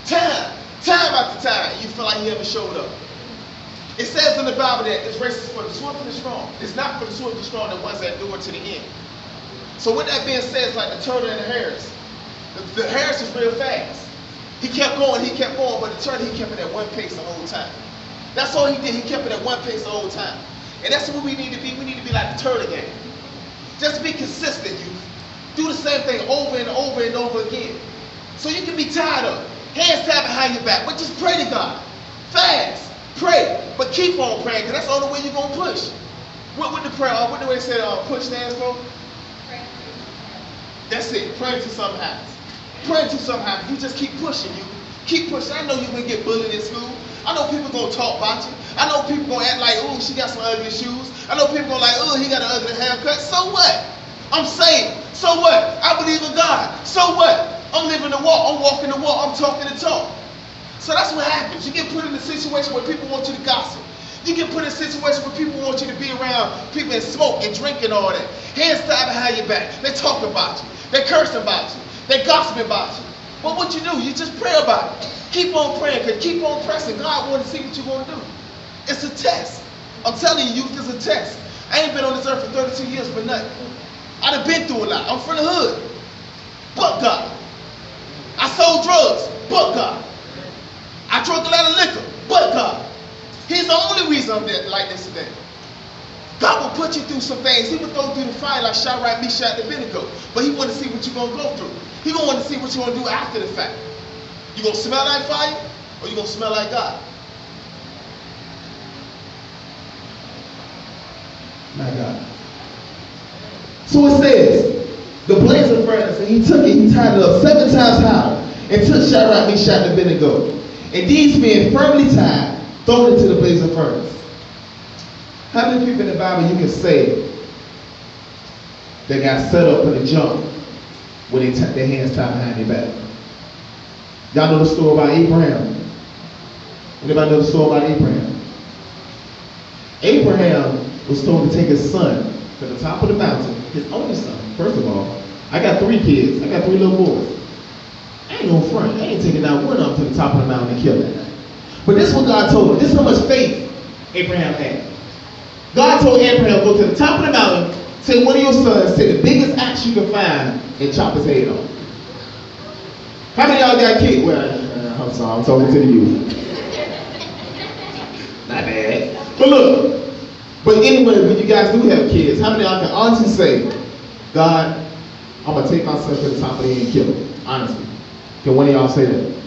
time after time, you feel like he never showed up. It says in the Bible that this race is for the swift and the strong. It's not for the swift and strong, the ones that endure to the end. So with that being said, it's like the turtle and the hares. The hares is real fast. He kept going, but the turtle, he kept it at one pace the whole time. That's all he did. He kept it at one pace the whole time. And that's what we need to be. We need to be like the turtle game. Just be consistent, you. Do the same thing over and over and over again. So you can be tired of it. Hands tied behind your back, but just pray to God. Fast, pray, but keep on praying, because that's the only way you're going to push. What the prayer, what the way it said push stands for? That's it. Pray until something happens. Pray until something happens. You just keep pushing, you. Keep pushing. I know you're going to get bullied in school. I know people going to talk about you. I know people going to act like, ooh, she got some ugly shoes. I know people going to like, ooh, he got an ugly haircut. So what? I'm saved. So what? I believe in God. So what? I'm living the walk. I'm walking the walk. I'm talking the talk. So that's what happens. You get put in a situation where people want you to gossip. You get put in a situation where people want you to be around people and smoke and drink and all that. Hands tied behind your back. They talk about you. They curse about you. They gossip about you. But what you do, you just pray about it. Keep on praying, because keep on pressing. God wants to see what you're going to do. It's a test. I'm telling you, youth is a test. I ain't been on this earth for 32 years for nothing. I done been through a lot. I'm from the hood. But God. I sold drugs. But God. I drank a lot of liquor. But God. He's the only reason I'm there like this today. God will put you through some things. He will throw through the fire like Shadrach, Meshach, and Abednego. But he want to see what you're going to go through. He going to want to see what you're going to do after the fact. You going to smell like fire, or you going to smell like God? My God. So it says, the blazing furnace, and he took it, he tied it up 7 times higher, and took Shadrach, Meshach, and Abednego. And these men firmly tied, thrown into the blazing furnace. How many people in the Bible you can say that got set up in the jump when they their hands tied behind their back? Y'all know the story about Abraham? Anybody know the story about Abraham? Abraham was told to take his son to the top of the mountain, his only son. First of all, I got 3 kids. I got 3 little boys. I ain't no front. I ain't taking out one of them to the top of the mountain and kill that. But this is what God told him. This is how much faith Abraham had. God told Abraham, go to the top of the mountain, take one of your sons, take the biggest axe you can find, and chop his head off. How many of y'all got kids? Well, I'm sorry, I'm talking to the youth. Not bad. But look, but anyway, when you guys do have kids, how many of y'all can honestly say, God, I'm going to take my son to the top of the head and kill him? Honestly. Can one of y'all say that?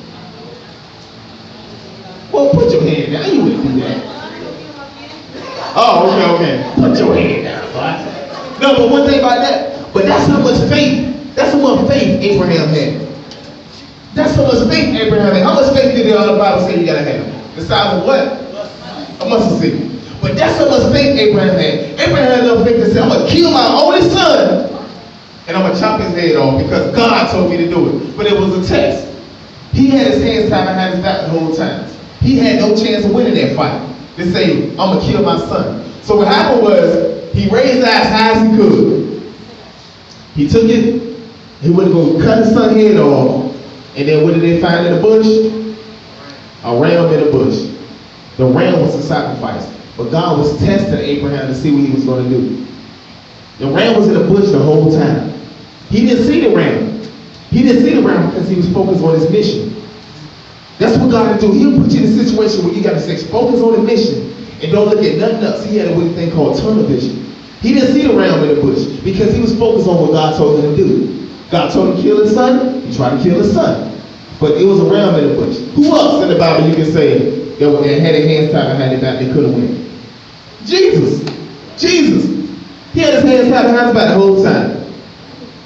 Well, put your hand down. You wouldn't do that. Oh, okay. Put your hand down, boy. No, but one thing about that, but that's how much faith, that's how much faith Abraham had. That's how much faith Abraham had. How much faith did the Bible say you gotta have? The size of what? A mustard seed. But that's how much faith Abraham had. Abraham had enough faith to say, I'm gonna kill my only son, and I'm gonna chop his head off because God told me to do it. But it was a test. He had his hands tied behind his back the whole time. He had no chance of winning that fight. They say, I'm gonna kill my son. So what happened was, he raised that as high as he could. He took it, he went to go cut his son's head off, and then what did they find in the bush? A ram in the bush. The ram was the sacrifice. But God was testing Abraham to see what he was going to do. The ram was in the bush the whole time. He didn't see the ram. He didn't see the ram because he was focused on his mission. That's what God will do. He'll put you in a situation where you got to say, focus on the mission and don't look at nothing else. He had a weird thing called tunnel vision. He didn't see the ram in the bush because he was focused on what God told him to do. God told him to kill his son. He tried to kill his son. But it was a ram in the bush. Who else in the Bible you can say that had their hands tied behind their back they couldn't win? Jesus. Jesus. He had his hands tied behind his back the whole time.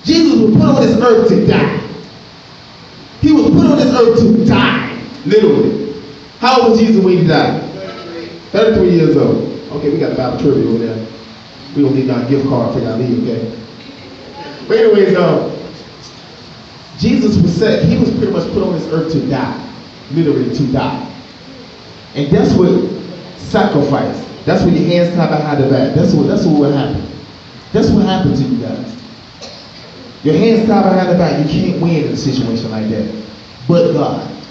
Jesus was put on this earth to die. He was put on this earth to die. Literally. How old was Jesus when he died? 33 years old. Okay, we got a Bible trivia over there. We don't need our gift card for y'all leave, okay? But anyways, Jesus was said, he was pretty much put on this earth to die. Literally to die. And that's what sacrifice. That's when your hands tied behind the back. That's what will happen. That's what happened to you guys. Your hands tied behind the back, you can't win in a situation like that. but God.